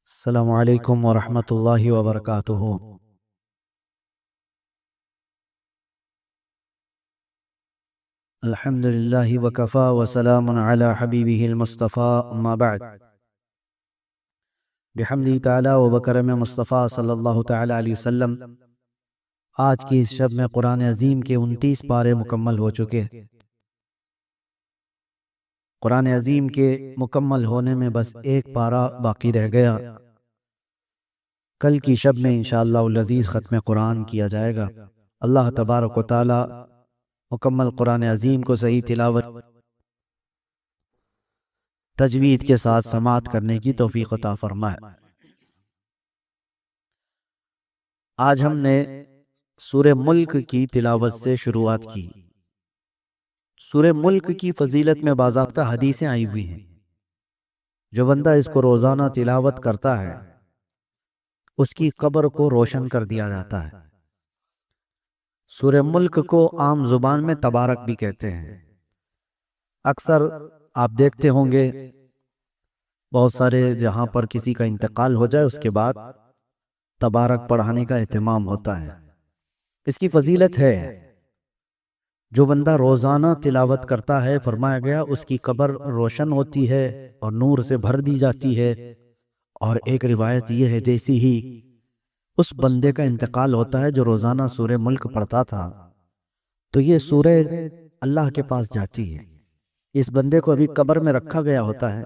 السلام علیکم ورحمۃ اللہ وبرکاتہ۔ الحمد للہ وکفا وسلام علی حبیبہ المصطفیٰ اما بعد۔ بحمدہ تعالی وبکرم مصطفیٰ صلی اللہ تعالی علیہ وسلم، آج کی اس شب میں قرآن عظیم کے 29 پارے مکمل ہو چکے۔ قرآن عظیم کے مکمل ہونے میں بس ایک پارہ باقی رہ گیا۔ کل کی شب میں انشاءاللہ العزیز ختم قرآن کیا جائے گا۔ اللہ تبارک و تعالی مکمل قرآن عظیم کو صحیح تلاوت تجوید کے ساتھ سماعت کرنے کی توفیق عطا فرمائے۔ آج ہم نے سورہ ملک کی تلاوت سے شروعات کی۔ سورہ ملک کی فضیلت میں باضابطہ حدیثیں آئی ہوئی ہیں۔ جو بندہ اس کو روزانہ تلاوت کرتا ہے اس کی قبر کو روشن کر دیا جاتا ہے۔ سورہ ملک کو عام زبان میں تبارک بھی کہتے ہیں۔ اکثر آپ دیکھتے ہوں گے بہت سارے جہاں پر کسی کا انتقال ہو جائے اس کے بعد تبارک پڑھانے کا اہتمام ہوتا ہے۔ اس کی فضیلت ہے، جو بندہ روزانہ تلاوت کرتا ہے فرمایا گیا اس کی قبر روشن ہوتی ہے اور نور سے بھر دی جاتی ہے۔ اور ایک روایت یہ ہے جیسی ہی اس بندے کا انتقال ہوتا ہے جو روزانہ سورہ ملک پڑھتا تھا تو یہ سورہ اللہ کے پاس جاتی ہے۔ اس بندے کو ابھی قبر میں رکھا گیا ہوتا ہے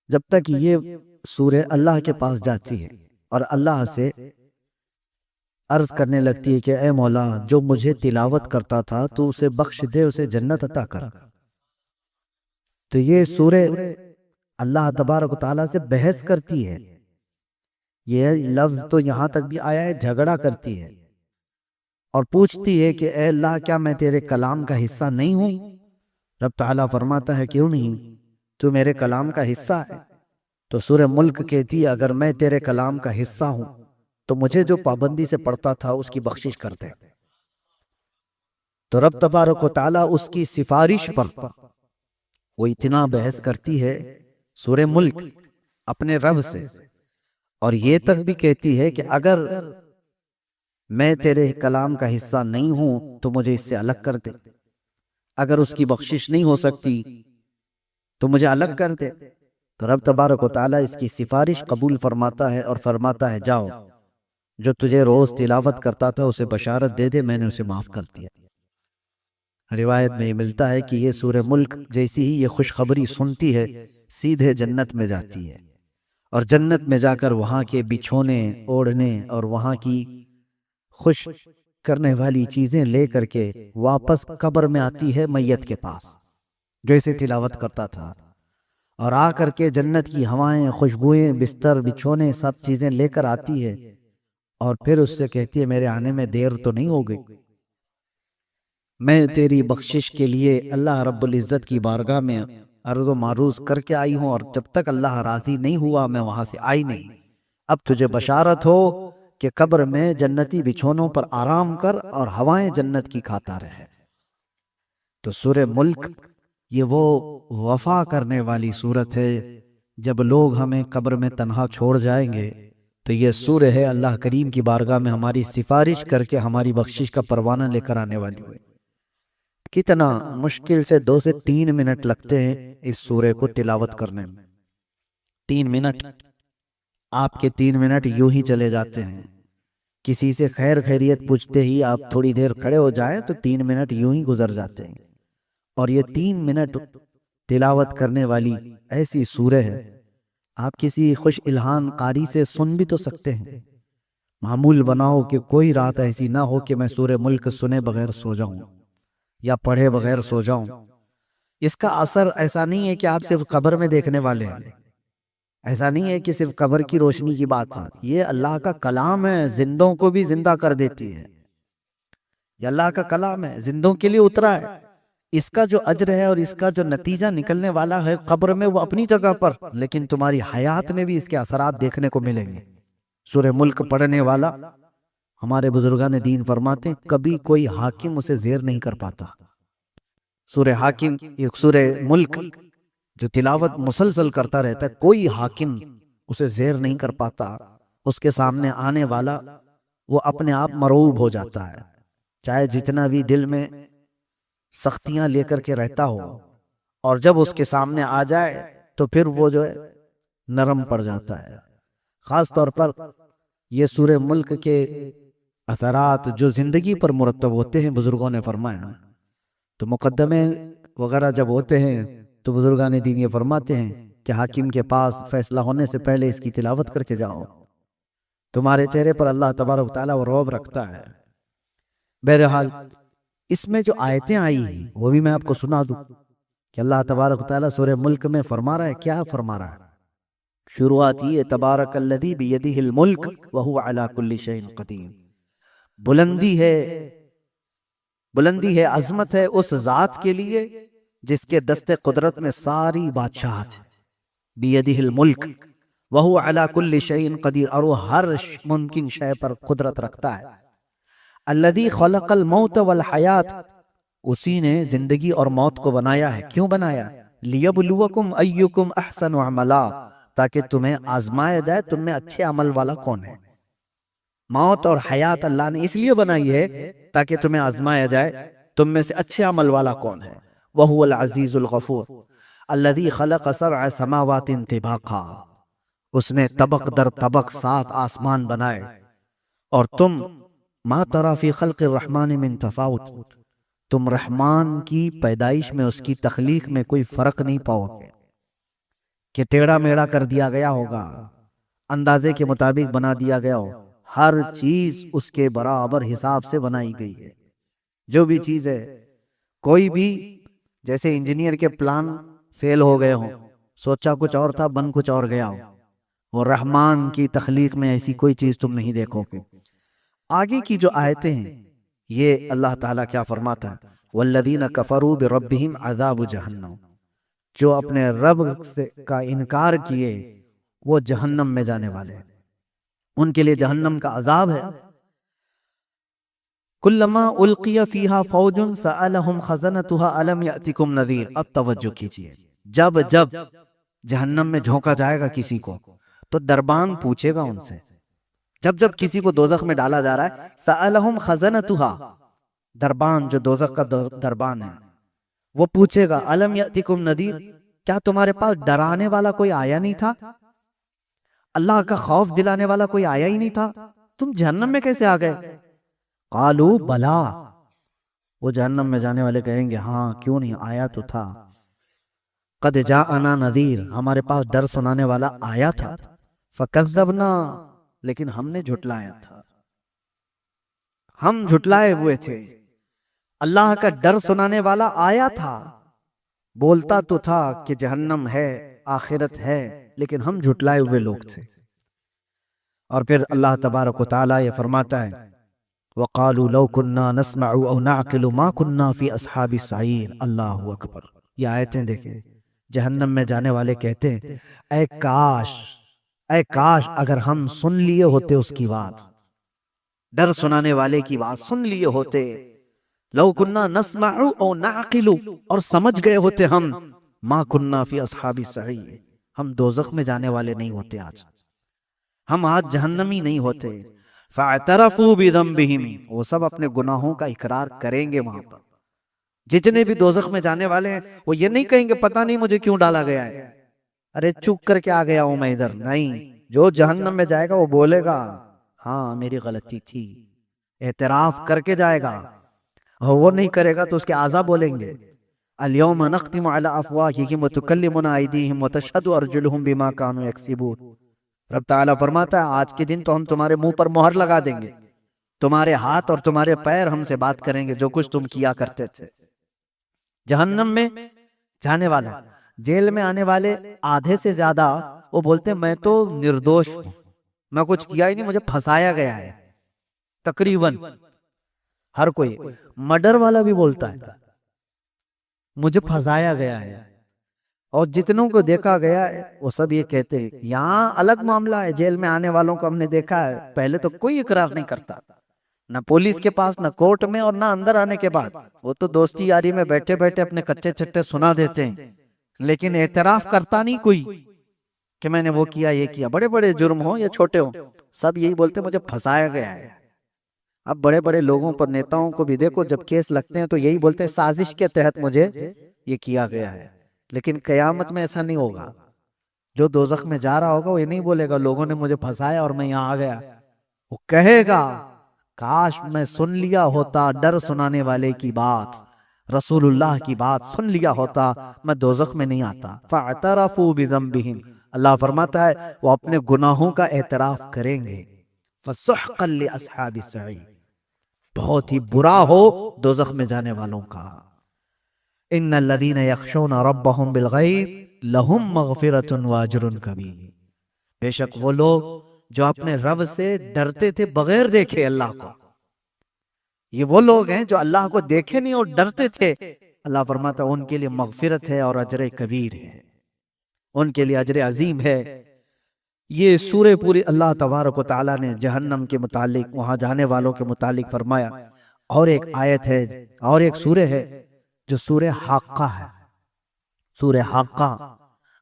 جب تک یہ سورہ اللہ کے پاس جاتی ہے اور اللہ سے عرض کرنے لگتی ہے کہ اے مولا، جو مجھے تلاوت کرتا تھا تو اسے بخش دے، اسے جنت عطا کر۔ تو یہ سورہ اللہ تبارک و تعالیٰ سے بحث کرتی ہے۔ یہ لفظ تو یہاں تک بھی آیا ہے، جھگڑا کرتی ہے اور پوچھتی ہے کہ اے اللہ، کیا میں تیرے کلام کا حصہ نہیں ہوں؟ رب تعالیٰ فرماتا ہے کیوں نہیں، تو میرے کلام کا حصہ ہے۔ تو سورہ ملک کہتی ہے اگر میں تیرے کلام کا حصہ ہوں تو مجھے جو پابندی سے پڑھتا تھا اس کی بخشش کر دے۔ تو رب تبارک و تعالیٰ اس کی سفارش پر وہ اتنا بحث کرتی ہے سورہ ملک اپنے رب سے، اور یہ تک بھی کہتی ہے کہ اگر میں تیرے کلام کا حصہ نہیں ہوں تو مجھے اس سے الگ کر دے، اگر اس کی بخشش نہیں ہو سکتی تو مجھے الگ کر دے۔ تو رب تبارک و تعالیٰ اس کی سفارش قبول فرماتا ہے اور فرماتا ہے جاؤ، جو تجھے روز تلاوت کرتا تھا اسے بشارت دے دے، میں نے اسے معاف کر دیا۔ روایت میں یہ ملتا ہے کہ یہ سورہ ملک جیسی ہی یہ خوشخبری سنتی ہے سیدھے جنت میں جاتی ہے، اور جنت میں جا کر وہاں کے بچھونے اوڑھنے اور وہاں کی خوش کرنے والی چیزیں لے کر کے واپس قبر میں آتی ہے میت کے پاس جو اسے تلاوت کرتا تھا، اور آ کر کے جنت کی ہوائیں، خوشبوئیں، بستر، بچھونے سب چیزیں لے کر آتی ہے، اور پھر اس سے کہتی ہے میرے آنے میں دیر تو نہیں ہو گئی؟ میں تیری بخشش کے لیے اللہ رب العزت کی بارگاہ میں عرض و معروض کر کے آئی ہوں، اور جب تک اللہ راضی نہیں ہوا میں وہاں سے آئی نہیں۔ اب تجھے بشارت ہو کہ قبر میں جنتی بچھونوں پر آرام کر اور ہوائیں جنت کی کھاتا رہے۔ تو سورہ ملک یہ وہ وفا کرنے والی سورت ہے، جب لوگ ہمیں قبر میں تنہا چھوڑ جائیں گے تو یہ سورہ ہے اللہ کریم کی بارگاہ میں ہماری سفارش کر کے ہماری بخشش کا پروانہ لے کر آنے والی ہے۔ کتنا مشکل سے 2 سے 3 منٹ لگتے ہیں اس سورہ کو تلاوت کرنے میں۔ 3 منٹ، آپ کے 3 منٹ یوں ہی چلے جاتے ہیں۔ کسی سے خیر خیریت پوچھتے ہی آپ تھوڑی دیر کھڑے ہو جائیں تو 3 منٹ یوں ہی گزر جاتے ہیں، اور یہ 3 منٹ تلاوت کرنے والی ایسی سورہ ہے آپ کسی خوش الہان قاری سے سن بھی تو سکتے ہیں۔ معمول بناؤ کہ کوئی رات ایسی نہ ہو کہ میں سورہ ملک سنے بغیر سو جاؤں یا پڑھے بغیر سو جاؤں۔ اس کا اثر ایسا نہیں ہے کہ آپ صرف قبر میں دیکھنے والے ہیں، ایسا نہیں ہے کہ صرف قبر کی روشنی کی بات ہے، یہ اللہ کا کلام ہے، زندوں کو بھی زندہ کر دیتی ہے۔ یہ اللہ کا کلام ہے، زندوں کے لیے اترا ہے۔ اس کا جو اجر ہے اور اس کا جو نتیجہ نکلنے والا ہے قبر میں وہ اپنی جگہ پر، لیکن تمہاری حیات میں بھی اس کے اثرات دیکھنے کو ملیں گے۔ سورہ ملک پڑھنے والا، ہمارے بزرگان دین فرماتے ہیں کبھی کوئی حاکم اسے زیر نہیں کر پاتا۔ سورہ ملک جو تلاوت مسلسل کرتا رہتا ہے، کوئی حاکم اسے زیر نہیں کر پاتا، اس کے سامنے آنے والا وہ اپنے آپ مرعوب ہو جاتا ہے، چاہے جتنا بھی دل میں سختیاں لے کر کے رہتا ہو، اور جب اس کے سامنے آ جائے تو پھر وہ جو ہے نرم پڑ جاتا ہے۔ خاص طور پر یہ سورہ ملک کے اثرات جو زندگی پر مرتب ہوتے ہیں، بزرگوں نے فرمایا، تو مقدمے وغیرہ جب ہوتے ہیں تو بزرگان دین یہ فرماتے ہیں کہ حاکم کے پاس فیصلہ ہونے سے پہلے اس کی تلاوت کر کے جاؤ، تمہارے چہرے پر اللہ تبارک و تعالیٰ وہ رعب رکھتا ہے۔ بہرحال اس میں جو آیتیں آئی ہیں وہ بھی میں آپ کو سنا دوں کہ اللہ تبارک و تعالیٰ سورہ ملک میں فرما رہا ہے، کیا فرما رہا ہے؟ شروعات یہ تبارک الذی بیدہ الملک وہو علی کل شیء قدیر، بلندی ہے، عظمت ہے اس ذات کے لیے جس کے دست قدرت میں ساری بادشاہت ہے، بیدہ الملک وہو علی کل شیء قدیر، اور وہ ہر ممکن شے پر قدرت رکھتا ہے۔ الذی خلق الموت والحیات، اسی نے زندگی اور موت کو بنایا ہے۔ کیوں بنایا؟ لیبلوکم ایکم احسن عملا، تاکہ تمہیں آزمایا جائے تم میں اچھے عمل والا کون ہے۔ موت اور حیات اللہ نے اس لیے بنائی ہے تاکہ تمہیں آزمایا جائے تم میں سے اچھے عمل والا کون ہے۔ وہو العزیز الغفور الذی خلق سبع سماوات طباقا، اس نے طبق در طبق 7 آسمان بنائے، اور تم ما تری فی خلق الرحمن من تفاوت، تم رحمان کی پیدائش میں، اس کی تخلیق میں کوئی فرق نہیں پاؤ گے کہ ٹیڑھا میڑھا کر دیا گیا ہوگا، اندازے کے مطابق بنا دیا گیا ہو۔ ہر چیز اس کے برابر حساب سے بنائی گئی ہے۔ جو بھی چیز ہے، کوئی بھی جیسے انجینئر کے پلان فیل ہو گئے ہوں، سوچا کچھ اور تھا بن کچھ اور گیا ہو، وہ رحمان کی تخلیق میں ایسی کوئی چیز تم نہیں دیکھو گے۔ آگے کی جو آیتیں ہیں یہ اللہ تعالیٰ کیا فرماتا ہے؟ والذین کفروا بربہم عذاب جہنم، جو اپنے رب کا انکار کیے وہ جہنم میں جانے والے ہیں، ان کے لیے جہنم کا عذاب ہے۔ کلما القی فیہا فوج سألہم خزنتها الم یأتکم نذیر، اب توجہ کیجئے، جب جہنم میں جھونکا جائے گا کسی کو تو دربان پوچھے گا ان سے، جب کسی کو دوزخ میں ڈالا جا رہا ہے، سألہم خزنتها، دربان جو دوزخ کا دربان ہے وہ پوچھے گا الم یأتکم نذیر، کیا تمہارے پاس ڈرانے والا کوئی آیا نہیں تھا؟ اللہ کا خوف دلانے والا کوئی آیا ہی نہیں تھا؟ تم جہنم میں کیسے آ گئے؟ قالو بلا، وہ جہنم میں جانے والے کہیں گے ہاں کیوں نہیں، آیا تو تھا۔ قد جاءنا نذیر، ہمارے پاس ڈر سنانے والا آیا تھا، فکذبنا، لیکن ہم نے جھٹلایا تھا، ہم جھٹلائے ہوئے تھے۔ اللہ کا ڈر سنانے والا آیا تھا، بولتا تو تھا کہ جہنم ہے، آخرت ہے، لیکن ہم جھٹلائے ہوئے لوگ تھے۔ اور پھر اللہ تبارک و تعالیٰ یہ فرماتا ہے وَقَالُوا لَوْ كُنَّا نَسْمَعُ أَوْ نَعْقِلُ مَا كُنَّا فِي أَصْحَابِ السَّعِيرِ۔ اللہ اکبر، یہ آیتیں دیکھیں، جہنم میں جانے والے کہتے ہیں اے کاش اگر ہم سن لیے ہوتے اس کی بات، ڈر سنانے والے کی بات سن لیے ہوتے، لو کننا نسمع او نعقل، اور سمجھ گئے ہوتے ہم، ما کننا فی اصحاب السعیر، ہم دوزخ میں جانے والے نہیں ہوتے، ہم آج جہنمی نہیں ہوتے۔ فاعترفوا بذنبہم، وہ سب اپنے گناہوں کا اقرار کریں گے وہاں پر۔ جتنے بھی دوزخ میں جانے والے ہیں وہ یہ نہیں کہیں گے پتہ نہیں مجھے کیوں ڈالا گیا ہے، ارے چک کر کے آ گیا ہوں میں ادھر، نہیں، جو جہنم میں جائے گا وہ بولے گا ہاں میری غلطی تھی، اعتراف کر کے جائے گا، اور وہ نہیں کرے گا تو اس کے اعضاء بولیں گے الیوم نختم علی افواہہم وتکلمنا ایدیہم وتشہد ارجلہم بما کانوا یکسبون۔ رب تعالیٰ فرماتا ہے آج کے دن تو ہم تمہارے منہ پر مہر لگا دیں گے، تمہارے ہاتھ اور تمہارے پیر ہم سے بات کریں گے جو کچھ تم کیا کرتے تھے۔ جہنم میں جانے والا، جیل میں آنے والے آدھے سے زیادہ وہ بولتے ہیں میں تو نردوش ہوں، میں کچھ کیا ہی نہیں، مجھے پھنسایا گیا ہے۔ تقریباً ہر کوئی، مرڈر والا بھی بولتا ہے مجھے پھنسایا گیا ہے، اور جتنوں کو دیکھا گیا ہے وہ سب یہ کہتے ہیں۔ یہاں الگ معاملہ ہے، جیل میں آنے والوں کو ہم نے دیکھا ہے، پہلے تو کوئی اقرار نہیں کرتا، نہ پولیس کے پاس، نہ کورٹ میں، اور نہ اندر آنے کے بعد، وہ تو دوستی یاری میں بیٹھے بیٹھے اپنے کچے چھٹے سنا دیتے ہیں، لیکن اعتراف کرتا نہیں کوئی۔ کہ میں نے وہ کیا یہ کیا، بڑے بڑے جرم ہوں یا چھوٹے ہوں، سب یہی بولتے مجھے پھنسایا گیا ہے۔ اب بڑے بڑے لوگوں پر، نیتاؤں کو بھی دیکھو، جب کیس لگتے ہیں تو یہی بولتے ہیں سازش کے تحت مجھے یہ کیا گیا ہے۔ لیکن قیامت میں ایسا نہیں ہوگا۔ جو دوزخ میں جا رہا ہوگا وہ یہ نہیں بولے گا لوگوں نے مجھے پھنسایا اور میں یہاں آ گیا، وہ کہے گا کاش میں سن لیا ہوتا ڈر سنانے والے کی بات، رسول اللہ کی بات سن لیا ہوتا، میں دوزخ میں نہیں آتا۔ فَاعْتَرَفُوا بِذَنبِهِمْ، اللہ فرماتا ہے وہ اپنے گناہوں کا اعتراف کریں گے۔ فَسُحْقًا لِأَصْحَابِ السَّعِيرِ، بہت ہی برا ہو دوزخ میں جانے والوں کا۔ ان الذین یخشون ربهم بالغیب لہم مغفرۃ واجر کبیر، بے شک وہ لوگ جو اپنے رب سے ڈرتے تھے بغیر دیکھے اللہ کو، یہ وہ لوگ ہیں جو اللہ کو دیکھے نہیں اور ڈرتے تھے، اللہ فرماتا ہے ان کے لیے مغفرت ہے اور اجر کبیر ہے، ان کے لیے اجر عظیم ہے۔ یہ سورہ پوری اللہ تبارک و تعالیٰ نے جہنم کے متعلق، وہاں جانے والوں کے متعلق فرمایا۔ اور ایک آیت ہے اور ایک سورہ ہے جو سورہ حاقہ ہے، سورہ حاقہ۔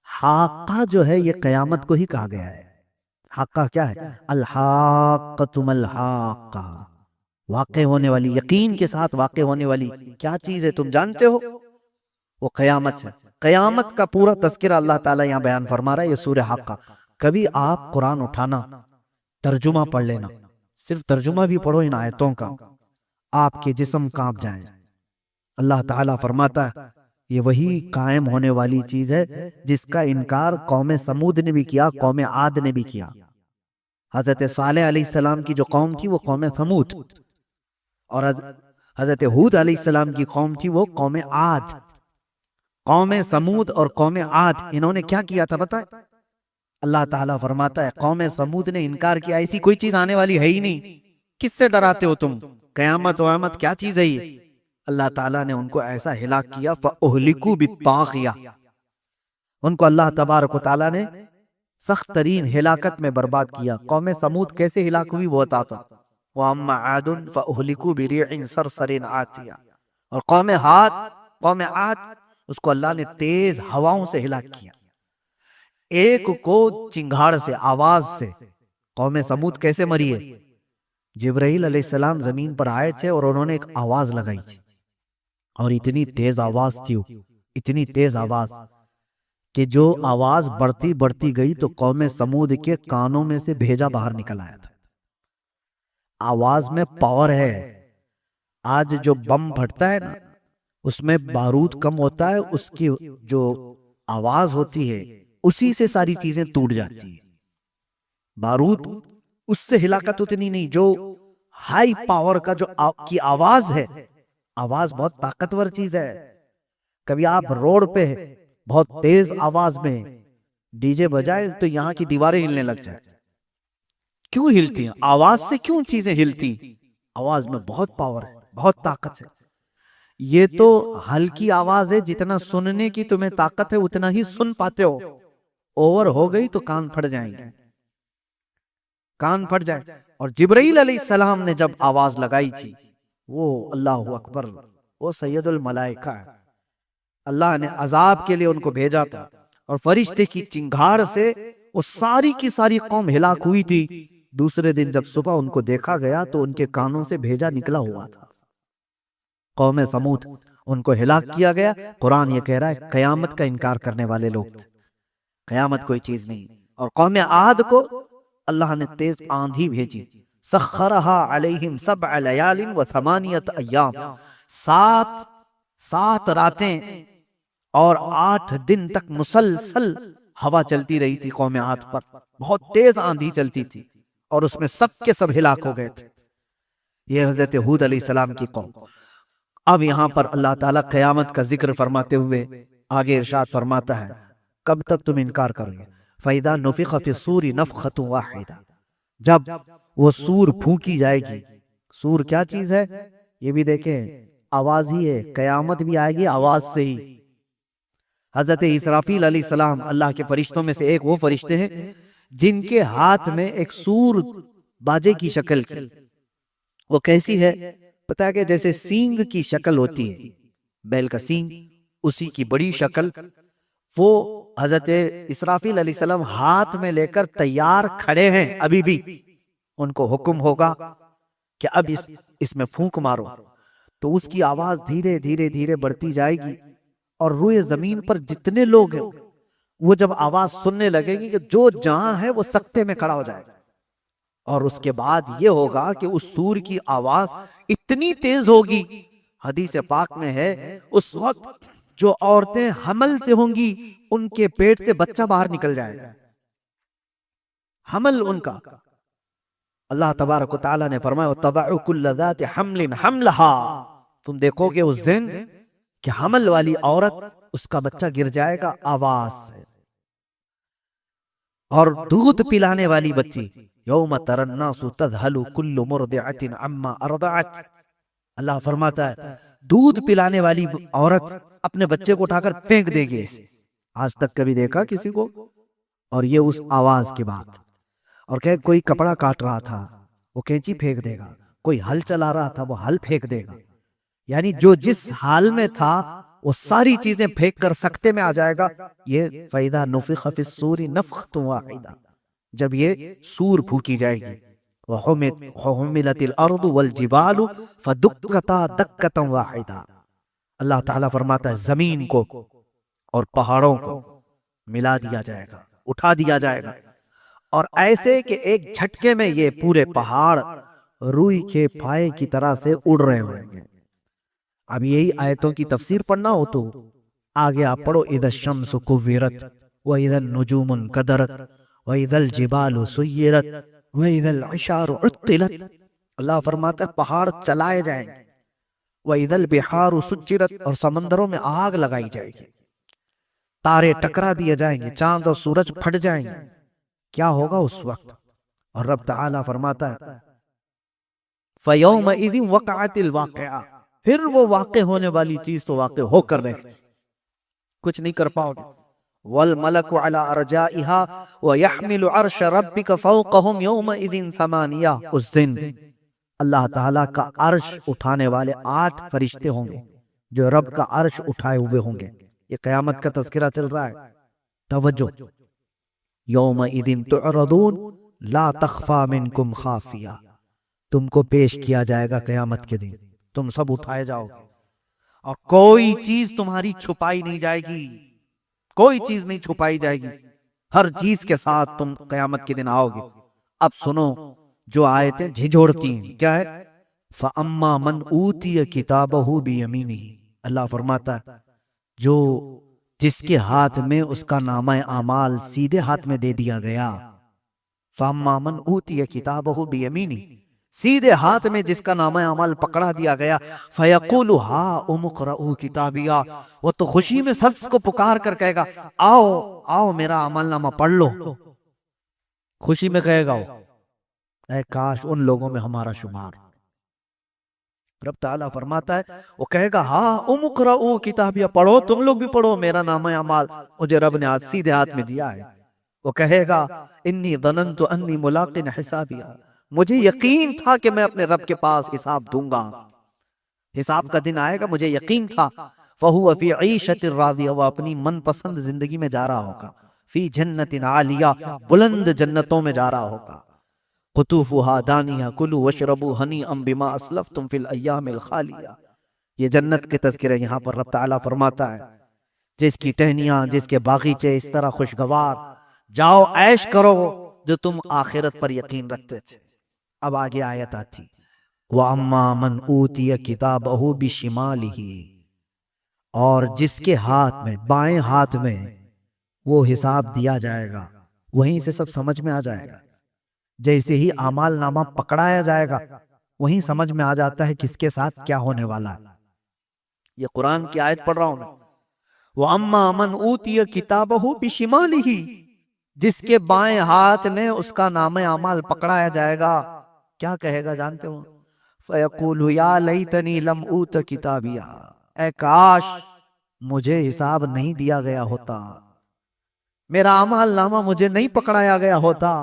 حاقہ جو ہے یہ قیامت کو ہی کہا گیا ہے۔ حاقہ کیا ہے؟ الحاقۃ ما الحاقہ، واقع ہونے والی، یقین کے ساتھ واقع ہونے والی کیا چیز ہے تم جانتے ہو؟ وہ قیامت ہے۔ قیامت کا پورا تذکرہ اللہ تعالیٰ یہاں بیان فرما رہا ہے، یہ سورہ حاقہ۔ کبھی آپ قرآن اٹھانا، ترجمہ پڑھ لینا، صرف ترجمہ بھی پڑھو ان آیتوں کا، آپ کے جسم کانپ جائیں۔ اللہ تعالیٰ فرماتا ہے یہ وہی قائم ہونے والی چیز ہے جس کا انکار قوم سمود نے بھی کیا، قوم عاد نے بھی کیا۔ حضرت صالح علیہ السلام کی جو قوم تھی وہ قوم سمود، اور حضرت ہود علیہ السلام کی قوم تھی وہ قوم عاد۔ قوم سمود اور قوم عاد انہوں نے کیا کیا تھا پتہ ہے؟ اللہ تعالیٰ فرماتا ہے قوم سمود نے انکار کیا، ایسی کوئی چیز آنے والی ہے ہی نہیں، کس سے ڈراتے ہو تم؟ قیامت وامت کیا چیز ہے یہ؟ اللہ تعالیٰ نے ان کو ایسا ہلاک کیا، فَأُهْلِكُوا بِالطَّاغِيَةِ، ان کو اللہ تبارک و تعالیٰ نے سخت ترین ہلاکت میں برباد کیا۔ قوم سمود کیسے ہلاک ہوئی وہ بتاتا ہوں۔ وَأَمَّا عَادٌ فَأُهْلِكُوا بِرِيحٍ صَرْصَرٍ عَاتِيَةٍ، اور قوم عاد اس کو اللہ نے تیز ہواؤں سے ہلاک کیا، ایک کو چنگھاڑ سے، آواز سے۔ قوم سمود کیسے مری ہے؟ جبرائیل علیہ السلام زمین پر آئے تھے اور انہوں نے ایک آواز لگائی تھی، اور اتنی تیز آواز تھی، اتنی تیز آواز کہ جو آواز بڑھتی بڑھتی گئی تو قوم سمود کے کانوں میں سے بھیجا باہر نکل آیا تھا۔ آواز میں پاور ہے۔ آج جو بم پھٹتا ہے نا اس میں بارود کم ہوتا ہے، اس کی جو آواز ہوتی ہے اسی سے ساری چیزیں ٹوٹ جاتی ہیں۔ بارود اس سے ہلاکت اتنی نہیں، جو ہائی پاور کا جو کی آواز ہے، آواز بہت طاقتور چیز ہے۔ کبھی آپ روڈ پہ بہت تیز آواز میں ڈی جے بجائے تو یہاں کی دیواریں ہلنے لگ جائیں۔ کیوں ہلتی ہیں؟ آواز سے کیوں چیزیں ہلتی؟ آواز میں بہت پاور ہے، بہت طاقت ہے۔ یہ تو ہلکی آواز ہے، جتنا سننے کی تمہیں طاقت ہے اتنا ہی سن پاتے ہو، اوور ہو گئی تو کان پھٹ جائیں گے، کان پھٹ جائے۔ اور جبرائیل علیہ السلام نے جب آواز لگائی تھی، وہ اللہ اکبر، وہ سید الملائکہ ہے، اللہ نے عذاب کے لیے ان کو بھیجا تھا، اور فرشتے کی چنگھاڑ سے وہ ساری کی ساری قوم ہلاک ہوئی تھی۔ دوسرے دن جب صبح ان کو دیکھا گیا تو ان کے کانوں سے بھیجا نکلا ہوا تھا۔ قوم سمود ان کو ہلاک کیا گیا۔ قرآن یہ کہہ رہا ہے قیامت کا انکار کرنے والے لوگ تھے، قیامت کوئی چیز نہیں۔ اور قوم عاد کو اللہ نے تیز آندھی بھیجی، سخرها علیہم 7 لیال و 8 ایام، سات راتیں اور 8 دن تک مسلسل ہوا چلتی رہی تھی قوم عاد پر، بہت تیز آندھی چلتی تھی، اور اس میں سب کے سب ہلاک ہو گئے تھے۔ یہ حضرت ہود علیہ السلام کی قوم۔ اب یہاں پر اللہ تعالیٰ قیامت کا ذکر فرماتے ہوئے آگے ارشاد فرماتا ہے کب تک تم انکار کرو گے؟ فَإِذَا نُفِخَ فِي الصُّورِ نَفْخَةٌ وَاحِدَةٌ، جب وہ سور پھونکی جائے گی۔ سور کیا چیز ہے یہ بھی دیکھیں، آواز ہی ہے، قیامت بھی آئے گی آواز سے ہی۔ حضرت اسرافیل علیہ السلام اللہ کے فرشتوں میں سے ایک وہ فرشتے ہیں جن کے ہاتھ میں ایک سور باجے کی شکل کی، وہ کیسی ہے پتہ ہے کہ جیسے سینگ کی شکل ہوتی ہے، بیل کا سینگ، اسی کی بڑی شکل۔ وہ حضرت اسرافیل علیہ السلام ہاتھ میں لے کر تیار کھڑے ہیں، ابھی بھی ان کو حکم ہوگا کہ اب اس میں پھونک مارو، تو اس کی آواز دھیرے دھیرے دھیرے بڑھتی جائے گی، اور روئے زمین پر جتنے لوگ ہیں وہ جب آواز سننے لگے گی کہ جو جہاں ہے وہ سکتے میں کھڑا ہو جائے گا، اور اس کے بعد یہ ہوگا کہ اس سور کی آواز اتنی تیز ہوگی، حدیث پاک میں ہے اس وقت جو عورتیں حمل سے ہوں گی ان کے پیٹ سے بچہ باہر نکل جائے گا، حمل ان کا۔ اللہ تبارک و تعالیٰ نے فرمایا وَتَضَعُ كُلَّ ذَاتِ حَمْلٍ حَمْلَهَا، تم دیکھو گے اس دن کہ حمل والی عورت اس کا بچہ گر جائے گا آواز سے، اور دودھ پلانے والی بچی یوم تری الناس تذہل کل مرضعۃ عما ارضعت، اللہ فرماتا ہے دودھ پلانے والی عورت اپنے بچے کو اٹھا کر پھینک دے گی اسے۔ آج تک کبھی دیکھا کسی کو؟ اور یہ اس آواز کے بعد، اور کہ کوئی کپڑا کاٹ رہا تھا وہ کینچی پھینک دے گا، کوئی ہل چلا رہا تھا وہ ہل پھینک دے گا، یعنی جو جس حال میں تھا وہ ساری چیزیں پھینک کر سکتے میں آ جائے گا۔ یہ فَإِذَا نُفِخَ فِي الصُّورِ نَفْخَةٌ وَاحِدَةٌ، جب یہ سور پھونکی جائے گی، وَحُمِلَتِ الْأَرْضُ وَالْجِبَالُ فَدُكَّتَا دَكَّةً وَاحِدَةً، اللہ تعالیٰ فرماتا ہے زمین کو اور پہاڑوں کو ملا دیا جائے گا، اٹھا دیا جائے گا، اور ایسے کہ ایک جھٹکے میں یہ پورے پہاڑ روئی کے پھائے کی طرح سے اڑ رہے ہوں گے۔ اب یہی آیتوں کی تفسیر پڑھنا ہو تو آگے آپ پڑھو اِذَا الشَّمْسُ كُوِّرَتْ وَإِذَا النُّجُومُ انكَدَرَتْ وَإِذَا الْجِبَالُ سُيِّرَتْ وَإِذَا الْعِشَارُ عُطِّلَتْ، اللہ فرماتا ہے پہاڑ چلائے جائیں گے، وَإِذَا الْبِحَارُ سُجِّرَتْ، اور سمندروں میں آگ لگائی جائے گی، تارے ٹکرا دیے جائیں گے، چاند اور سورج پھٹ جائیں گے، کیا ہوگا اس وقت؟ اور رب تعالیٰ فرماتا ہے فَيَوْمَئِذٍ وَقَعَتِ الْوَاقِعَةُ، پھر وہ واقع ہونے والی چیز تو واقع ہو کر رہے، کچھ نہیں کر پاؤ گے۔ وَالْمَلَكُ عَلَىٰ أَرْجَائِهَا وَيَحْمِلُ عَرْشَ رَبِّكَ فَوْقَهُمْ يَوْمَئِذٍ ثَمَانِيَةٌ، اس دن اللہ تعالیٰ کا عرش اٹھانے والے 8 فرشتے ہوں گے جو رب کا عرش اٹھائے ہوئے ہوں گے۔ یہ قیامت کا تذکرہ چل رہا ہے، توجہ، یومئذ تعرضون لا تخفی منکم خافیہ، تم کو پیش کیا جائے گا قیامت کے دن، تم سب اٹھائے جاؤ گے اور کوئی چیز تمہاری چھپائی نہیں جائے گی، کوئی چیز نہیں چھپائی جائے گی، ہر چیز کے ساتھ تم قیامت کے دن آؤ گے۔ اب سنو جو آیتیں جھجھوڑتی ہیں، کیا ہے؟ فَأَمَّا مَنْ أُوتِيَ كِتَابَهُ بِيَمِينِهِ، اللہ فرماتا ہے جو جس کے ہاتھ میں اس کا نامہ اعمال سیدھے ہاتھ میں دے دیا گیا، فَأَمَّا مَنْ أُوتِيَ كِتَابَهُ بِيَمِينِهِ، سیدھے ہاتھ میں جس کا نامہ اعمال پکڑا دیا گیا، فَيَقُولُ هَاؤْمُ اقْرَءُوا كِتَابِيَهْ، وہ تو خوشی میں سب کو پکار کر کہے گا آؤ آؤ میرا عمل نامہ پڑھ لو، خوشی میں کہے گا، اے کاش ان لوگوں میں ہمارا شمار۔ رب تعالیٰ فرماتا ہے وہ کہے گا ہاؤم اقرؤوا کتابیہ، پڑھو تم لوگ بھی پڑھو، میرا نامہ اعمال مجھے رب نے آج سیدھے ہاتھ میں دیا ہے۔ وہ کہے گا انی ظننت انی ملاق حسابیہ، مجھے یقین تھا کہ میں اپنے رب کے پاس حساب دوں گا، حساب کا دن آئے گا، مجھے یقین تھا۔ فہو فی عیشۃ راضیہ، وہ اپنی من پسند زندگی میں جا رہا ہوگا، فی جنت عالیہ، بلند جنتوں میں جا رہا ہوگا، قطوفها دانیہ کلوا واشربوا ہنیئا بما اسلفتم فی الایام الخالیہ۔ یہ جنت کے تذکرے یہاں پر رب تعالیٰ فرماتا ہے جس کی ٹہنیاں، جس کے باغیچے اس طرح خوشگوار، جاؤ عیش کرو جو تم آخرت پر یقین رکھتے تھے۔ اب آگے آیت آتی وَأَمَّا مَنْ أُوتِيَ كِتَابَهُ بِشِمَالِهِ، اور جس کے ہاتھ میں، بائیں ہاتھ میں وہ حساب دیا جائے گا، وہیں سے سب سمجھ میں آ جائے گا، جیسے ہی اعمال نامہ پکڑایا جائے گا وہیں سمجھ میں آ جاتا ہے کس کے ساتھ کیا ہونے والا ہے۔ یہ قرآن کی آیت پڑھ رہا ہوں میں، وَأَمَّا مَنْ أُوتِيَ كِتَابَهُ بِشِمَالِهِ، جس کے بائیں ہاتھ میں اس کا نامہ اعمال پکڑایا جائے گا، کیا کہے گا جانتے ہو؟ فَيَقُولُ يَا لَيْتَنِي لَمْ أُوتَ كِتَابِيَهْ، اے کاش مجھے حساب نہیں دیا گیا ہوتا، میرا اعمال نامہ مجھے نہیں پکڑایا گیا ہوتا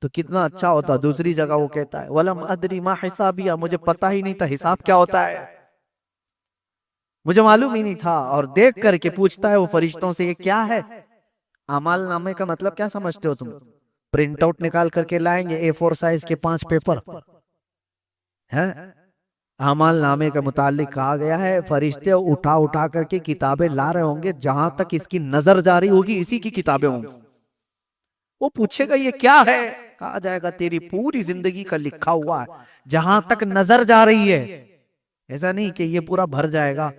تو کتنا اچھا ہوتا۔ دوسری جگہ وہ کہتا ہے وَلَمْ أَدْرِ مَا حِسَابِيَهْ، مجھے پتہ ہی نہیں تھا حساب کیا ہوتا ہے، مجھے معلوم ہی نہیں تھا، اور دیکھ کر کے پوچھتا ہے وہ فرشتوں سے، یہ کیا ہے؟ اعمال نامے کا مطلب کیا سمجھتے ہو تم؟ پرنٹ آؤٹ نکال کر کے لائیں گے A4 سائز کے 5 پیپر ہے؟ اعمال نامے کے متعلق کہا گیا ہے فرشتے اٹھا اٹھا کر کے کتابیں لا رہے ہوں گے، جہاں تک اس کی نظر جاری ہوگی اسی کی کتابیں ہوں گی۔ وہ پوچھے گا یہ کیا ہے؟ کہا جائے گا تیری پوری زندگی کا لکھا ہوا ہے، جہاں تک نظر جا رہی ہے۔ ایسا نہیں کہ یہ پورا بھر جائے گا،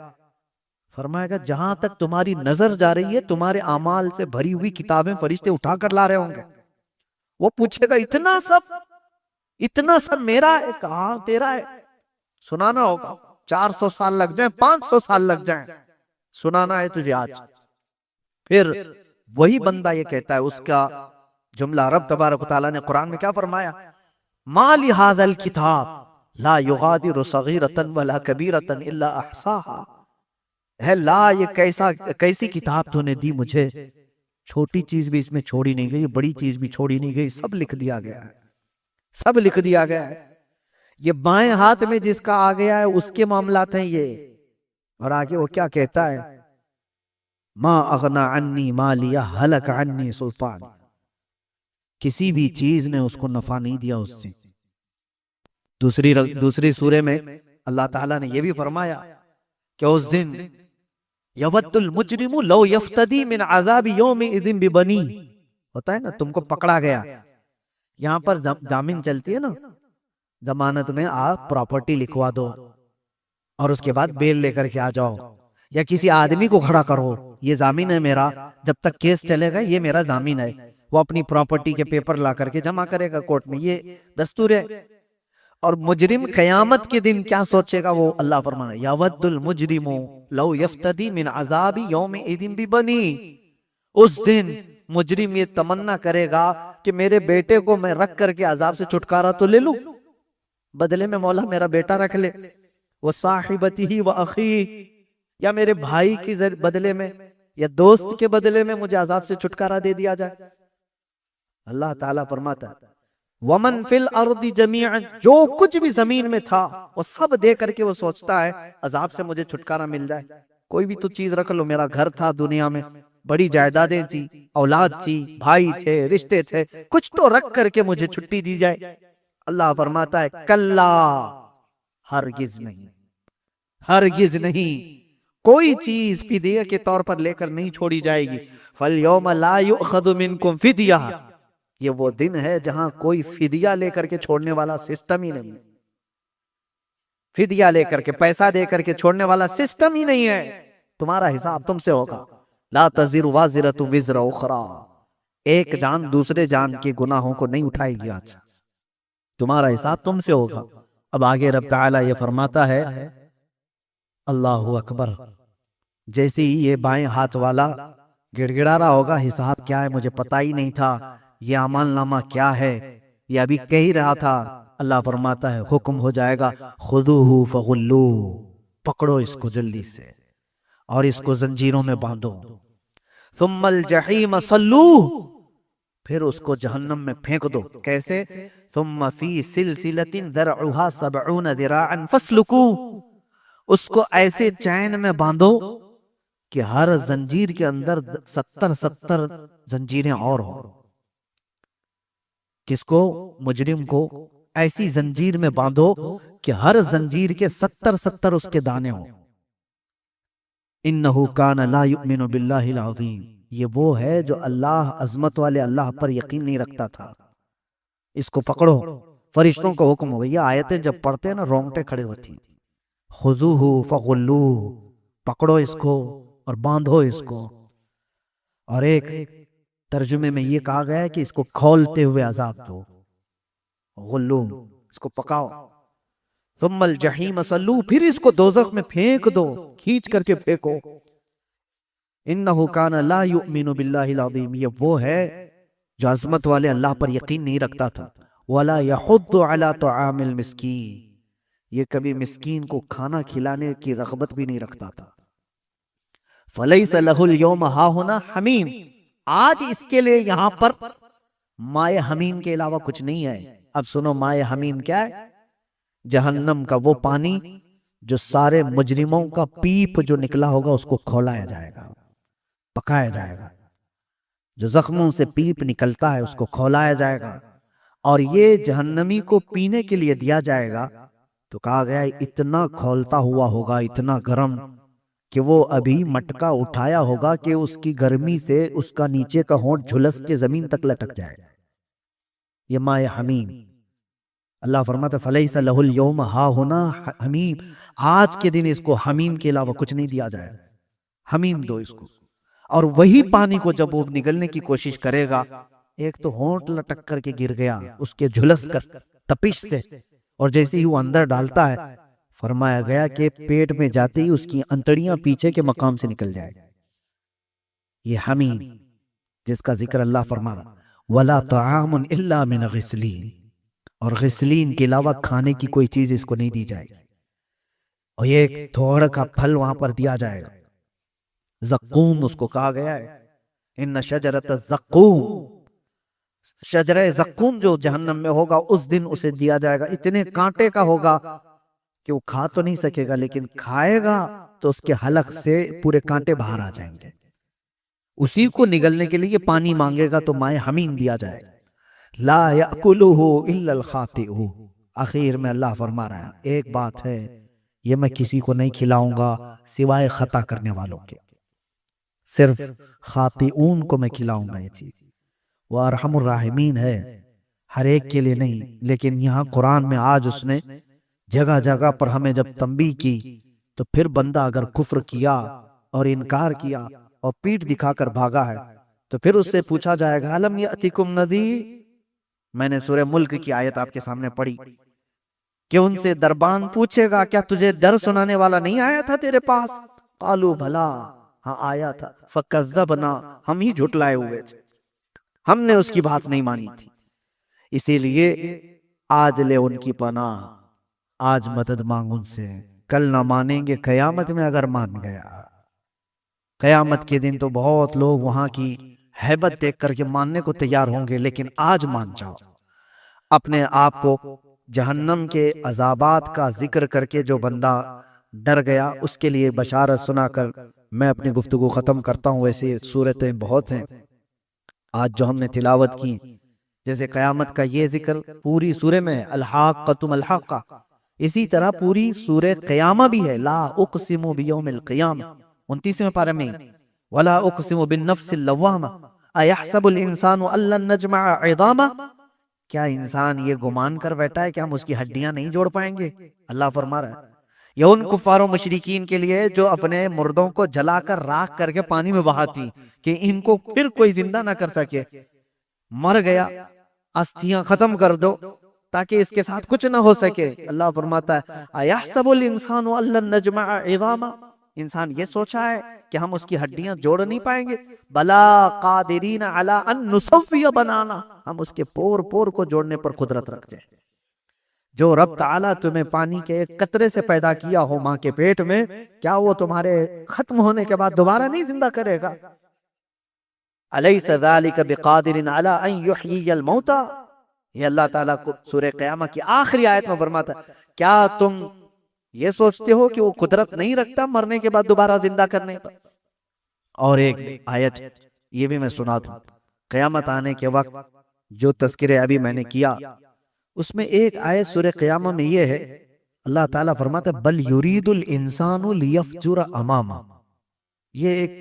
فرمائے گا جہاں تک تمہاری نظر جا رہی ہے تمہارے اعمال سے بھری ہوئی کتابیں فرشتے اٹھا کر لا رہے ہوں گے۔ وہ پوچھے گا اتنا سب میرا ہے؟ کہاں تیرا ہے؟ سنانا ہوگا، 400 سال لگ جائیں، 500 سال لگ جائیں، سنانا ہے تجھے آج۔ پھر وہی بندہ یہ کہتا ہے، اس کا جملہ رب تبارک و تعالیٰ نے قرآن میں کیا فرمایا؟ ما لہذا الکتاب لا یغادر صغیرۃ ولا کبیرۃ الا احصاها۔ ہے لا، یہ کیسی کتاب تو نے دی مجھے، چھوٹی چیز بھی اس میں چھوڑی نہیں گئی، بڑی چیز بھی چھوڑی نہیں گئی، سب لکھ دیا گیا ہے، سب لکھ دیا گیا ہے۔ یہ بائیں ہاتھ میں جس کا آ گیا ہے اس کے معاملات ہیں یہ۔ اور آگے وہ کیا کہتا ہے؟ ما اغنا عنی مالیہ ہلک عنی سلطان۔ کسی بھی چیز نے اس کو نفع نہیں دیا اس سے۔ دوسری سورے میں اللہ تعالیٰ نے یہ بھی فرمایا کہ اس دن یود المجرم لو یفتدی من عذاب یومئذ ببنی، ہوتا ہے نا تم کو پکڑا گیا، یہاں پر ضامن چلتی ہے نا، ضمانت میں آپ پراپرٹی لکھوا دو اور اس کے بعد بیل لے کر کے آ جاؤ، یا کسی آدمی کو کھڑا کرو، یہ ضامن ہے میرا، جب تک کیس چلے گا یہ میرا ضامن ہے، وہ اپنی پراپرٹی کے پیپر لا کر کے جمع کرے گا کورٹ میں، یہ دستور ہے۔ اور مجرم قیامت کے دن کیا سوچے گا؟ وہ اللہ فرمانا یود المجرم لو یفتدی من عذاب یومئذ ببنی، اس دن مجرم یہ تمنا کرے گا کہ میرے بیٹے کو میں رکھ کر کے عذاب سے چھٹکارا تو لے لوں، بدلے میں مولا میرا بیٹا رکھ لے، وہ صاحبتہ و اخی، یا میرے بھائی کی بدلے میں یا دوست کے بدلے میں مجھے عذاب سے چھٹکارا دے دیا جائے۔ اللہ تعالیٰ فرماتا ہے وَمَن فِي الْأَرْضِ جَمِيعًا، جو کچھ بھی زمین میں تھا وہ سب دے کر کے وہ سوچتا ہے عذاب سے مجھے چھٹکارا مل جائے۔ کوئی بھی تو چیز رکھ لو، میرا گھر تھا دنیا میں، بڑی جائیدادیں تھی، اولاد تھی، بھائی تھے، رشتے تھے، کچھ تو رکھ کر کے مجھے چھٹی دی جائے۔ اللہ فرماتا ہے کلا، ہرگز نہیں، ہرگز نہیں، کوئی چیز فدیہ کے طور پر لے کر نہیں چھوڑی جائے گی۔ فَالْيَوْمَ لَا يُؤْخَذُ مِنْكُمْ فِدْيَةٌ، یہ وہ دن ہے جہاں کوئی فدیہ لے کر کے چھوڑنے والا سسٹم ہی نہیں، فدیہ لے کر کے پیسہ دے کر کے چھوڑنے والا سسٹم ہی نہیں ہے، تمہارا حساب تم سے ہوگا۔ لا تزر وازرۃ وزر اخری، ایک جان دوسرے جان کے گناہوں کو نہیں اٹھائے گی، آج تمہارا حساب تم سے ہوگا۔ اب آگے رب تعالیٰ یہ فرماتا ہے اللہ اکبر، جیسے ہی یہ بائیں ہاتھ والا گڑ گڑا رہا ہوگا حساب کیا ہے مجھے پتا ہی نہیں تھا، یہ عمل نامہ کیا ہے، یہ ابھی کہہ ہی رہا تھا، اللہ فرماتا ہے حکم ہو جائے گا خذوہ فغلوہ، پکڑو اس کو جلدی سے اور اس کو زنجیروں میں باندھو، ثم الجحیم صلوہ، پھر اس کو جہنم میں پھینک دو۔ کیسے؟ ثم فی سلسلۃ ذرعها 70 ذراعا فاسلکوہ، اس کو ایسے چین میں باندھو کہ ہر زنجیر کے اندر 70 زنجیریں اور ہوں۔ کس کو؟ مجرم کو ایسی زنجیر میں باندھو کہ ہر زنجیر کے 70 اس کے دانے ہوں۔ انہ کان لا یؤمن باللہ العظیم، یہ وہ ہے جو اللہ عظمت والے اللہ پر یقین نہیں رکھتا تھا۔ اس کو پکڑو، فرشتوں کو حکم ہو گیا، یہ آیتیں جب پڑھتے ہیں نا رونگٹے کھڑے ہوتی، خذوہ فغلوہ، پکڑو اس کو اور باندھو اس کو۔ اور ایک ترجمے میں یہ کہا گیا ہے کہ اس کو کھولتے ہوئے عذاب دو، غلو، اس کو پکاؤ۔ ثم الجحیم صلوہ، پھر اس کو دوزخ میں پھینک دو، کھینچ کر کے پھینکو۔ انہ کان لا یؤمن باللہ العظیم، یہ وہ ہے جو عظمت والے اللہ پر یقین نہیں رکھتا تھا۔ ولا یحض علی طعام المسکین، یہ کبھی مسکین کو کھانا کھلانے کی رغبت بھی نہیں رکھتا تھا۔ فلیس لہ اليوم ہاہنا حمیم، آج اس کے لیے یہاں پر مائے حمیم کے علاوہ کچھ نہیں ہے۔ اب سنو مائے حمیم کیا ہے؟ جہنم کا وہ پانی جو سارے مجرموں کا پیپ جو نکلا ہوگا اس کو کھولایا جائے گا، پکایا جائے گا، جو زخموں سے پیپ نکلتا ہے اس کو کھولایا جائے گا، اور یہ جہنمی کو پینے کے لیے دیا جائے گا تو کہا گیا اتنا کھولتا ہوا ہوگا، اتنا گرم کہ وہ ابھی مٹکا اٹھایا ہوگا کہ اس کی گرمی سے اس کا نیچے کا ہونٹ جھلس کے زمین تک لٹک جائے گا۔ یہ ماء حمیم، اللہ فرماتا ہے فَلَيْسَ لَهُ الْيَوْمَ هَاهُنَا حمیم، آج کے دن اس کو حمیم کے علاوہ کچھ نہیں دیا جائے گا، حمیم دو اس کو۔ اور وہی پانی کو جب وہ نگلنے کی کوشش کرے گا، ایک تو ہونٹ لٹک کر کے گر گیا اس کے جھلس کر تپش سے، اور جیسے ہی وہ اندر ڈالتا ہے فرمایا گیا کہ پیٹ میں جاتے ہی اس کی انتڑیاں پیچھے کے مقام سے نکل جائے گا۔ یہ حمیم جس کا ذکر اللہ فرما رہا وَلَا طَعَامٌ إِلَّا مِنْ غِسْلِينَ، اور غسلین کے علاوہ کھانے کی کوئی چیز اس کو نہیں دی جائے گی، اور یہ ایک تھوڑا کا پھل وہاں پر دیا جائے گا، زقوم اس کو کہا گیا ہے، ان شجرۃ الزقوم، شجرہ زقوم جو جہنم میں ہوگا اس دن اسے دیا جائے گا، اتنے کانٹے کا ہوگا کہ وہ کھا تو نہیں سکے گا، لیکن کھائے گا تو اس کے حلق سے پورے کانٹے باہر آ جائیں گے۔ اسی کو نگلنے کے لیے پانی مانگے گا تو مائع حمیم دیا جائے گا۔ لا یأکلہ الا الخاطئ، آخر میں اللہ فرما رہا ہے ایک بات ہے، یہ میں کسی کو نہیں کھلاؤں گا سوائے خطا کرنے والوں کے، صرف خاطئون کو میں کھلاؤں گا یہ چیز۔ وہ ارحم الراحمین ہے، ہر ایک کے لیے نہیں، لیکن یہاں قرآن میں آج اس نے جگہ جگہ پر ہمیں جب تنبیہ کی تو پھر بندہ اگر کفر کیا اور انکار کیا اور پیٹھ دکھا کر بھاگا ہے تو پھر اس سے پوچھا جائے گا الم یأتکم نذیر، میں نے سورہ ملک کی آیت آپ کے سامنے پڑھی کہ ان سے دربان پوچھے گا کیا تجھے ڈر سنانے والا نہیں آیا تھا تیرے پاس؟ قالوا بھلا، ہاں آیا تھا، فکذبنا، ہم ہی جھٹلائے ہوئے تھے، ہم نے اس کی بات نہیں مانی تھی، اسی لیے آج لے ان کی پناہ، آج مدد مانگ ان سے، کل نہ مانیں گے قیامت میں اگر مان گیا۔ قیامت کے دن تو بہت لوگ وہاں کی ہیبت دیکھ کر کے ماننے کو تیار ہوں گے، لیکن آج مان جاؤ۔ اپنے آپ کو جہنم کے عذابات کا ذکر کر کے جو بندہ ڈر گیا اس کے لیے بشارت سنا کر میں اپنی گفتگو ختم کرتا ہوں۔ ویسے صورتیں بہت ہیں آج جو ہم نے تلاوت کی، جیسے قیامت کا یہ ذکر پوری سورہ میں الحاقۃ ما الحاقہ، اسی طرح پوری سورہ قیامہ بھی ہے، لا اقسم بیوم القیامہ 29ویں پارے میں، ولا اقسم بالنفس اللوامہ ایحسب الانسان ان لن نجمع عظامہ، کیا انسان یہ گمان کر بیٹھا ہے کہ ہم اس کی ہڈیاں نہیں جوڑ پائیں گے؟ اللہ فرما رہا ہے یہ ان کفار و مشرکین کے لیے جو اپنے مردوں کو جلا کر راکھ کر کے پانی میں بہاتی کہ ان کو پھر کوئی زندہ نہ کر سکے، مر گیا استھیاں ختم کر دو تاکہ اس کے ساتھ کچھ نہ ہو سکے۔ اللہ فرماتا ہے ایحسب الانسان ان لن نجمع عظامہ، انسان یہ سوچا ہے کہ ہم اس کی ہڈیاں جوڑ نہیں پائیں گے؟ بلا قادرین علی ان نسوی بنانا، ہم اس کے پور پور کو جوڑنے پر قدرت رکھتے ہیں۔ جو رب تعالیٰ تمہیں پانی کے ایک قطرے سے پیدا کیا ہو ماں کے پیٹ میں، کیا وہ تمہارے ختم ہونے کے بعد دوبارہ نہیں زندہ کرے گا؟ الیس ذالک بقادر علی ان یحیی الموتى، یہ اللہ تعالیٰ کو سورہ قیامہ کی آخری آیت میں فرماتا ہے کیا تم یہ سوچتے ہو کہ وہ قدرت نہیں رکھتا مرنے کے بعد دوبارہ زندہ کرنے پر؟ اور ایک آیت یہ بھی میں سنا دوں، قیامت آنے کے وقت جو تذکرے ابھی میں نے کیا اس میں ایک آیت سورہ قیامہ میں یہ ہے، اللہ تعالیٰ فرماتا ہے بل یرید الانسان لیفجر امامہ، یہ ایک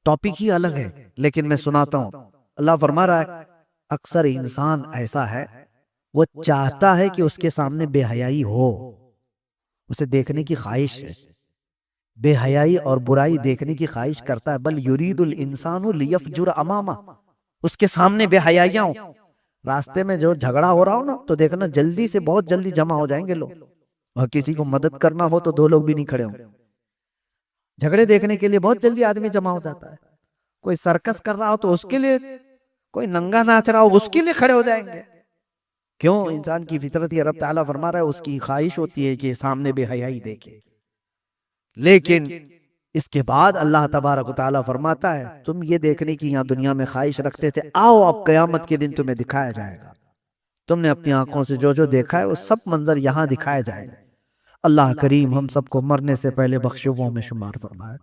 ٹاپک ہی الگ ہے لیکن میں سناتا ہوں۔ اللہ فرما رہا ہے اکثر انسان ایسا ہے وہ چاہتا ہے کہ اس کے سامنے بے حیائی ہو، اسے دیکھنے کی خواہش ہے، بے حیائی اور برائی دیکھنے کی خواہش کرتا ہے۔ بل یرید الانسان لیفجر امامہ، اس کے سامنے بے حیائیاں ہوں، راستے میں جو جھگڑا ہو رہا ہو نا تو دیکھنا جلدی سے بہت جلدی جمع ہو جائیں گے لوگ، اور کسی کو مدد کرنا ہو تو دو لوگ بھی نہیں کھڑے ہوں، جھگڑے دیکھنے کے لیے بہت جلدی آدمی جمع ہو جاتا ہے، کوئی سرکس کر رہا ہو تو اس کے لیے، کوئی ننگا ناچ رہا ہو اس کے لیے کھڑے ہو جائیں گے۔ کیوں؟ انسان کی فطرت یہ رب تعالیٰ فرما رہا ہے اس کی خواہش ہوتی ہے کہ سامنے بے حیائی دیکھے، لیکن اس کے بعد اللہ تبارک و تعالیٰ فرماتا ہے تم یہ دیکھنے کی یہاں دنیا میں خواہش رکھتے تھے، آؤ اب قیامت کے دن تمہیں دکھایا جائے گا، تم نے اپنی آنکھوں سے جو جو دیکھا ہے وہ سب منظر یہاں دکھایا جائے گا۔ اللہ کریم ہم سب کو مرنے سے پہلے بخشووں میں شمار فرمائے۔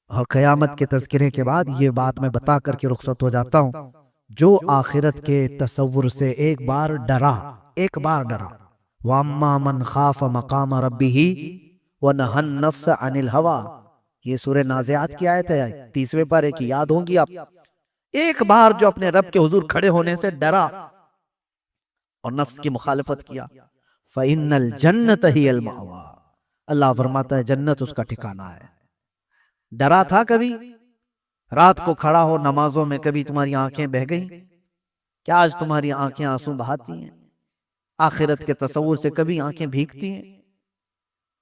اور قیامت کے تذکرے کے بعد یہ بات میں بتا کر کے رخصت ہو جاتا ہوں، جو آخرت کے تصور سے ایک بار ڈرا، وَأَمَّا مَنْ خَافَ مَقَامَ رَبِّهِ وَنَهَى النَّفْسَ عَنِ الْهَوَىٰ، یہ سورہ نازعات کی آیت ہے، 30ویں پارے کی، یاد ہوں گی آپ۔ ایک بار جو اپنے رب کے حضور کھڑے ہونے سے ڈرا اور نفس کی مخالفت کیا، فَإِنَّ الْجَنَّةَ هِيَ الْمَأْوَىٰ، اللہ فرماتا ہے جنت اس کا ٹھکانہ ہے۔ ڈرا تھا کبھی؟ رات کو کھڑا ہو نمازوں میں، کبھی تمہاری آنکھیں بہہ گئیں؟ کیا آج تمہاری آنکھیں آنسو بہاتی ہیں؟ آخرت کے تصور سے کبھی آنکھیں بھیگتی ہیں؟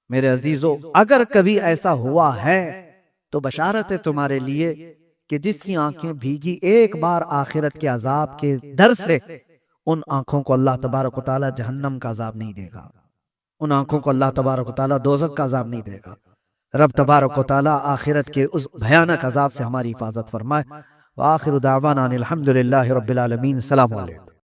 میرے عزیزو، اگر کبھی ایسا ہوا ہے تو بشارت ہے تمہارے لیے کہ جس کی آنکھیں بھیگی، ایک بار آخرت کے عذاب کے ڈر سے ان آنکھوں کو اللہ تبارک و تعالی جہنم کا عذاب نہیں دے گا، ان آنکھوں کو اللہ تبارک و تعالی دوزخ کا عذاب نہیں دے گا۔ رب تبارک و تعالی آخرت کے اس بھیانک عذاب سے ہماری حفاظت فرمائے۔ وآخر دعوانا ان الحمد للہ رب العالمین۔ السلام علیکم۔